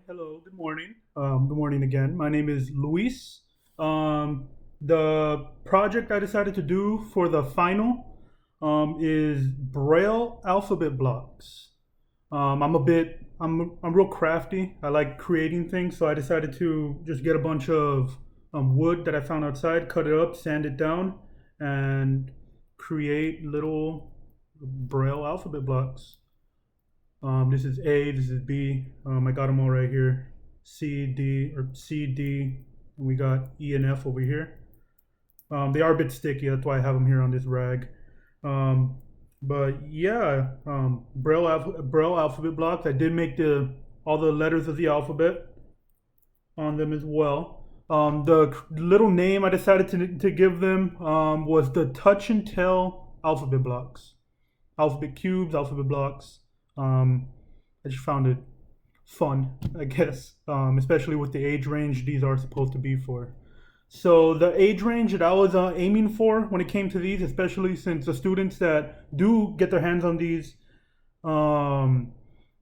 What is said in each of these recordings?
Hello, good morning. Good morning again. My name is Luis. The project I decided to do for the final is Braille alphabet blocks. I'm real crafty. I like creating things, so I decided to just get a bunch of wood that I found outside, cut it up, sand it down, and create little Braille alphabet blocks. This is A, this is B. I got them all right here. C, D, or C, D, and we got E and F over here. They are a bit sticky, that's why I have them here on this rag. Um, but yeah, Braille alphabet blocks. I did make the all the letters of the alphabet on them as well. The little name I decided to give them was the Touch and Tell alphabet blocks, alphabet cubes, alphabet blocks. Um, I just found it fun, I guess, especially with the age range these are supposed to be for. So the age range that I was aiming for when it came to these, especially since the students that do get their hands on these, um,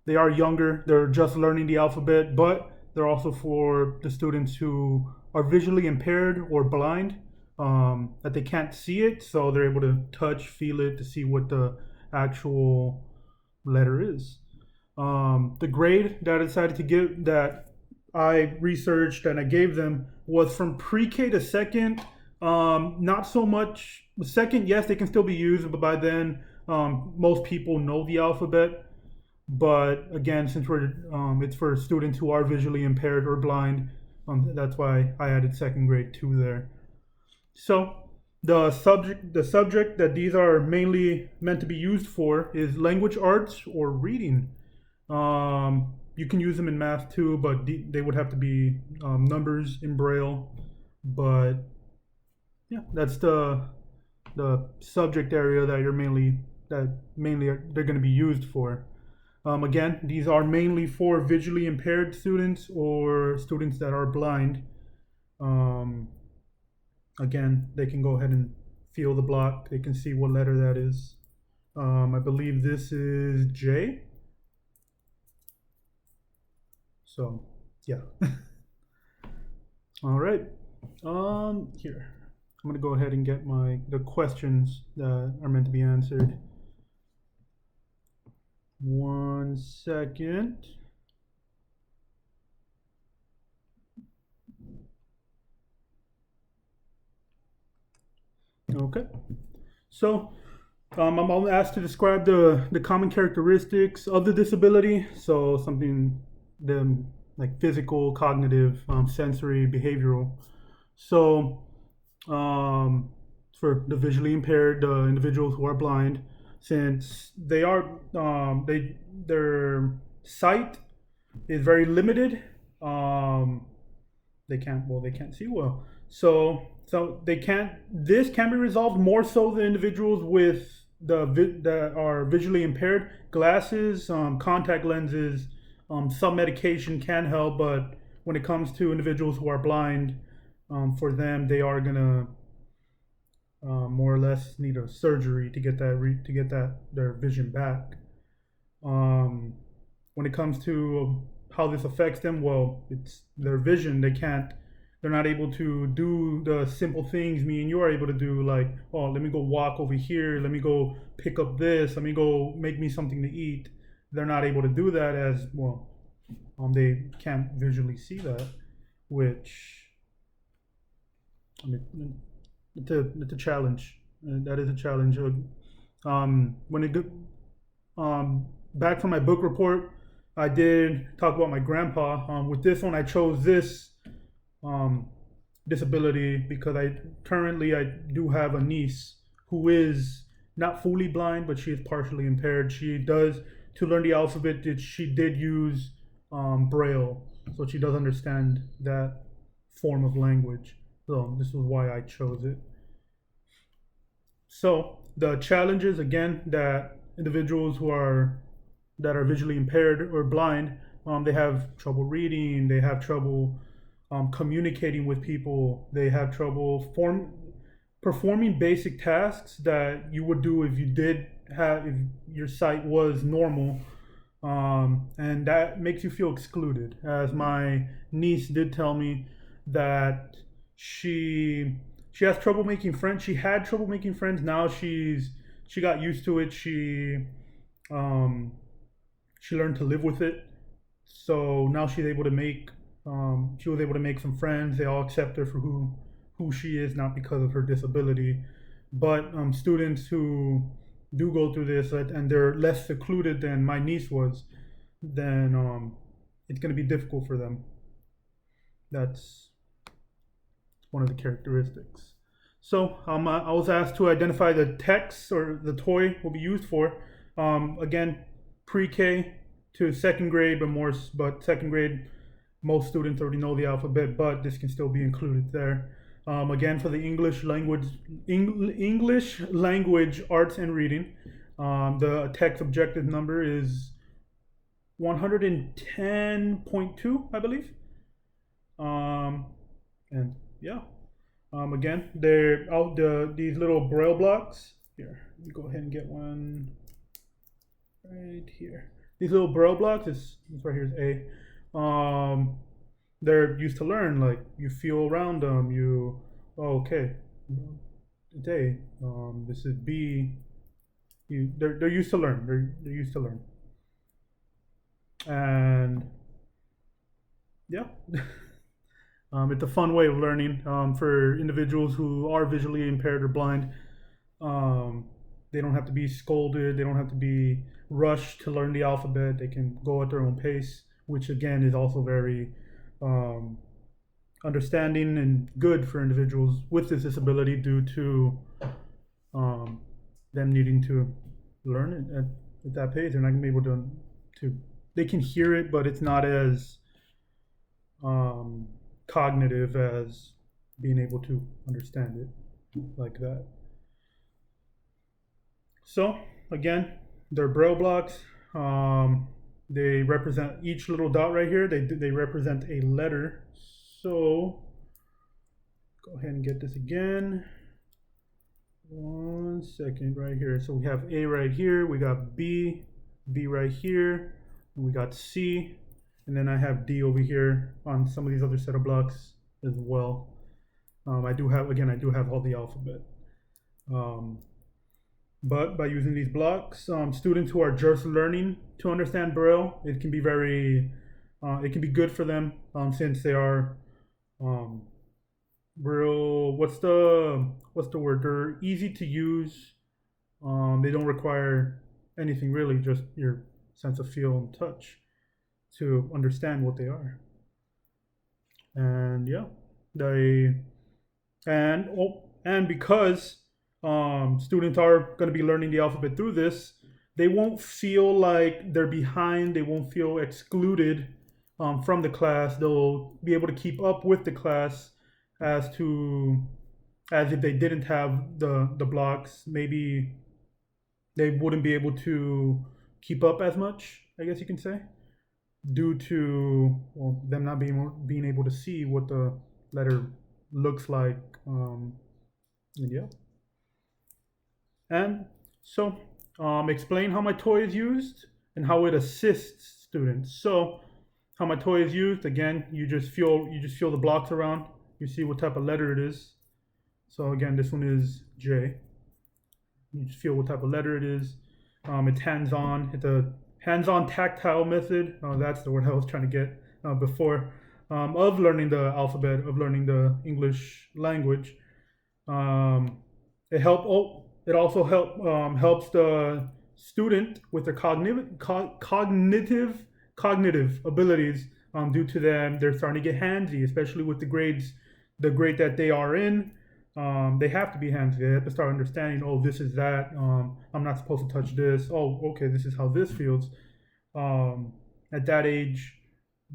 they are younger. They're just learning the alphabet, but they're also for the students who are visually impaired or blind, that they can't see it, so they're able to touch, feel it to see what the actual letter is. The grade that I decided to give that I researched and I gave them was from pre-K to second. Not so much second. Yes, they can still be used, but by then most people know the alphabet. But again, since it's for students who are visually impaired or blind, that's why I added second grade too there. So the subject that these are mainly meant to be used for is language arts or reading. You can use them in math too, but they would have to be numbers in Braille. But yeah, that's the subject area that they're going to be used for. Again, these are mainly for visually impaired students or students that are blind. Um, Again, they can go ahead and feel the block. They can see what letter that is. I believe this is J. So, yeah. All right. Here. I'm gonna go ahead and get the questions that are meant to be answered. 1 second. Okay. So, I'm asked to describe the common characteristics of the disability. So something the like physical, cognitive, sensory, behavioral. So um, for the visually impaired, individuals who are blind, since their sight is very limited. Um, they can't see well. So they can't. This can be resolved more so than individuals with that are visually impaired. Glasses, contact lenses, some medication can help, but when it comes to individuals who are blind, for them they are gonna more or less need a surgery to get that their vision back. Um, when it comes to how this affects them, well, it's their vision. They're not able to do the simple things me and you are able to do, like, oh, let me go walk over here, let me go pick up this, let me go make me something to eat. They're not able to do that as well. They can't visually see that, which I mean, it's a challenge. That is a challenge. When it back from my book report, I did talk about my grandpa. With this one, I chose this um, disability because I do have a niece who is not fully blind, but she is partially impaired. She does to learn the alphabet. She did use Braille, so she does understand that form of language. So this is why I chose it. So the challenges again that individuals that are visually impaired or blind, they have trouble reading, they have trouble communicating with people, they have trouble performing basic tasks that you would do if you did have if your sight was normal. and that makes you feel excluded. As my niece did tell me that she has trouble making friends. She had trouble making friends. Now she got used to it. Um, she learned to live with it. So now she's able to make she was able to make some friends. They all accept her for who she is, not because of her disability. But students who do go through this and they're less secluded than my niece was, then it's going to be difficult for them. That's one of the characteristics. So I was asked to identify the text or the toy will be used for. Again, pre-K to second grade, but second grade, most students already know the alphabet, but this can still be included there. Again, for the English language arts and reading, the text objective number is 110.2, I believe. And yeah, again, they're out these little braille blocks. Here, let me go ahead and get one right here. These little braille blocks, this right here is A. They're used to learn. Like you feel around them. Okay, it's A. This is B. They're used to learn. They're used to learn. And yeah. It's a fun way of learning for individuals who are visually impaired or blind. They don't have to be scolded. They don't have to be rushed to learn the alphabet. They can go at their own pace, which again is also very understanding and good for individuals with this disability due to them needing to learn it at that pace. They're not going to be able to. They can hear it, but it's not as cognitive as being able to understand it like that. So again, they're braille blocks. They represent each little dot right here. They represent a letter. So go ahead and get this again. 1 second right here. So we have A right here. We got B right here, and we got C. And then I have D over here on some of these other set of blocks as well. I do have all the alphabet. But by using these blocks, students who are just learning to understand Braille, it can be good for them since they are Braille. What's the word? They're easy to use. They don't require anything really, just your sense of feel and touch to understand what they are. And yeah, and because students are going to be learning the alphabet through this, they won't feel like they're behind. They won't feel excluded from the class. They'll be able to keep up with the class as if they didn't have the blocks. Maybe they wouldn't be able to keep up as much, I guess you can say, due to them not being able to see what the letter looks like. And yeah. And so explain how my toy is used and how it assists students. So how my toy is used, again, you just feel the blocks around. You see what type of letter it is. So again, this one is J. You just feel what type of letter it is. It's hands-on. It's a hands-on tactile method. That's the word I was trying to get before. Of learning the alphabet, of learning the English language. It also helps the student with their cognitive abilities. Due to them, they're starting to get handsy, especially with the grade that they are in. They have to be handsy. They have to start understanding, this is that. I'm not supposed to touch this. Okay, this is how this feels. At that age,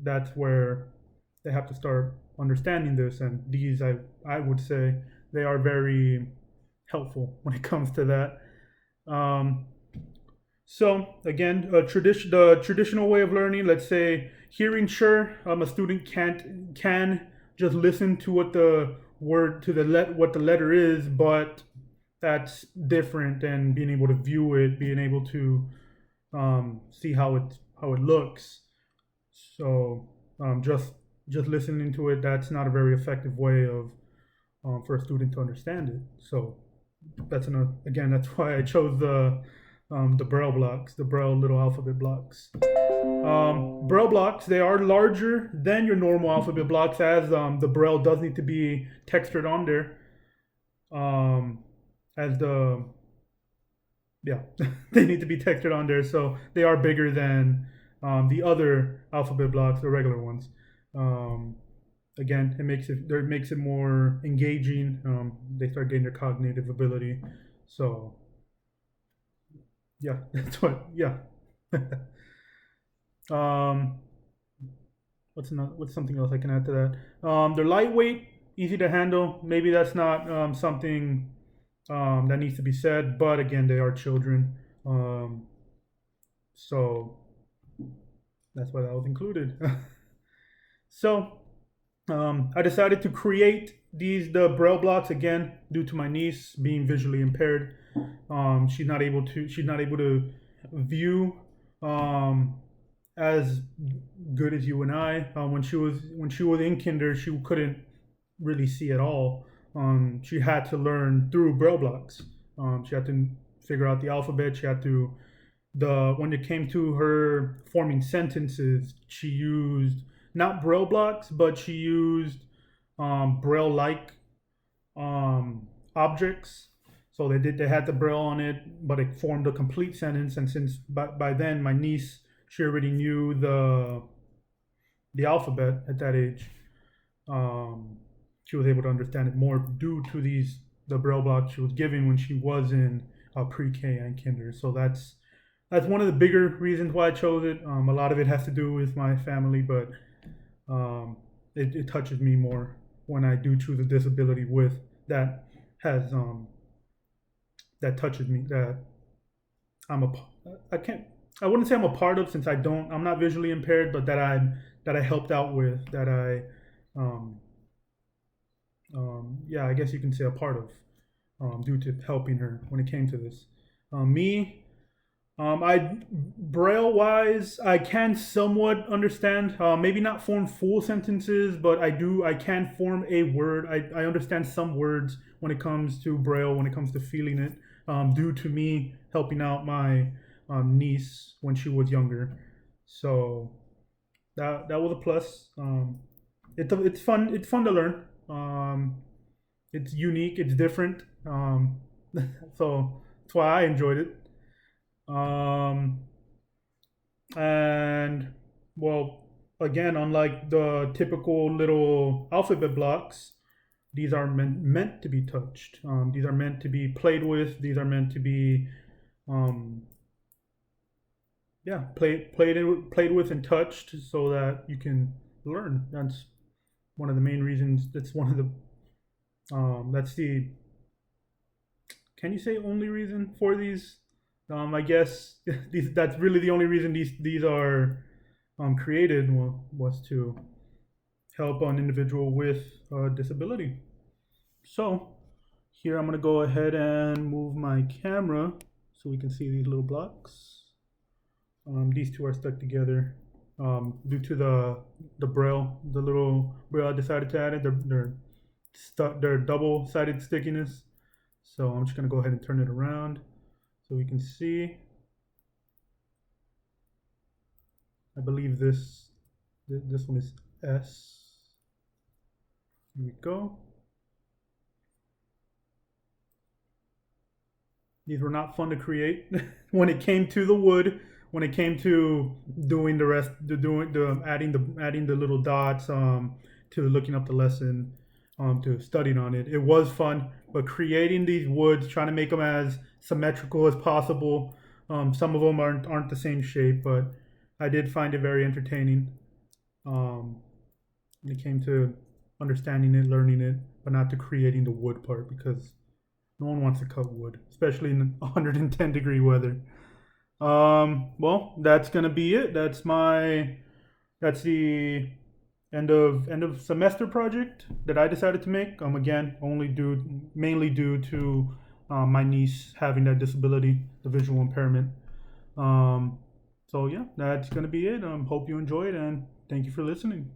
that's where they have to start understanding this. And these, I would say, they are very helpful when it comes to that. So again, the traditional way of learning, let's say hearing, sure, a student can just listen to what the letter is, but that's different than being able to view it, being able to see how how it looks. So just listening to it, that's not a very effective way of for a student to understand it. So that's another, again, that's why I chose the Braille blocks, the Braille little alphabet blocks. Braille blocks, they are larger than your normal alphabet blocks, as the Braille does need to be textured on there. As the Yeah, they need to be textured on there, so they are bigger than the other alphabet blocks, the regular ones. Um, Again, it makes it more engaging. They start getting their cognitive ability. So yeah, that's what. Yeah. um, what's something else I can add to that? They're lightweight, easy to handle. Maybe that's not something that needs to be said, but again, they are children. Um, so that's why that was included. So I decided to create the Braille blocks again due to my niece being visually impaired. She's not able to view um, as good as you and I. When she was in kinder, she couldn't really see at all. She had to learn through Braille blocks. She had to figure out the alphabet. She had to the when it came to her forming sentences, she used not Braille blocks, but she used Braille-like objects. So they had the Braille on it, but it formed a complete sentence. And since by then my niece, she already knew the alphabet at that age, she was able to understand it more due to the Braille blocks she was given when she was in pre-K and kinder. So that's one of the bigger reasons why I chose it. A lot of it has to do with my family, but it touches me more when I do choose a disability with that has that touches me, that I'm a I can't I wouldn't say I'm a part of, since I'm not visually impaired, but that I helped out with, that um, yeah, I guess you can say a part of, due to helping her when it came to this. Me, I Braille wise, I can somewhat understand. Maybe not form full sentences, but I can form a word. I understand some words when it comes to Braille, when it comes to feeling it, due to me helping out my niece when she was younger. So that was a plus. It's fun. It's fun to learn. It's unique. It's different. So that's why I enjoyed it. Um, and well, again, unlike the typical little alphabet blocks, these are meant to be touched. These are meant to be played with. These are meant to be, um, yeah, played with and touched so that you can learn. That's one of the main reasons. That's one of the that's the can you say only reason for these? I guess that's really the only reason these are created, was to help an individual with a disability. So here I'm gonna go ahead and move my camera so we can see these little blocks. These two are stuck together due to the braille, the little braille I decided to add it. They're double-sided stickiness. So I'm just gonna go ahead and turn it around so we can see. I believe this one is S. Here we go. These were not fun to create when it came to the wood. When it came to doing the rest, adding the little dots, to looking up the lesson, to studying on it, it was fun. But creating these woods, trying to make them as symmetrical as possible. Some of them aren't the same shape, but I did find it very entertaining. When it came to understanding it, learning it, but not to creating the wood part, because no one wants to cut wood, especially in 110-degree weather. Well, that's gonna be it. That's the end of semester project that I decided to make. Again, mainly due to my niece having that disability, the visual impairment. So yeah, that's gonna be it. Hope you enjoyed, and thank you for listening.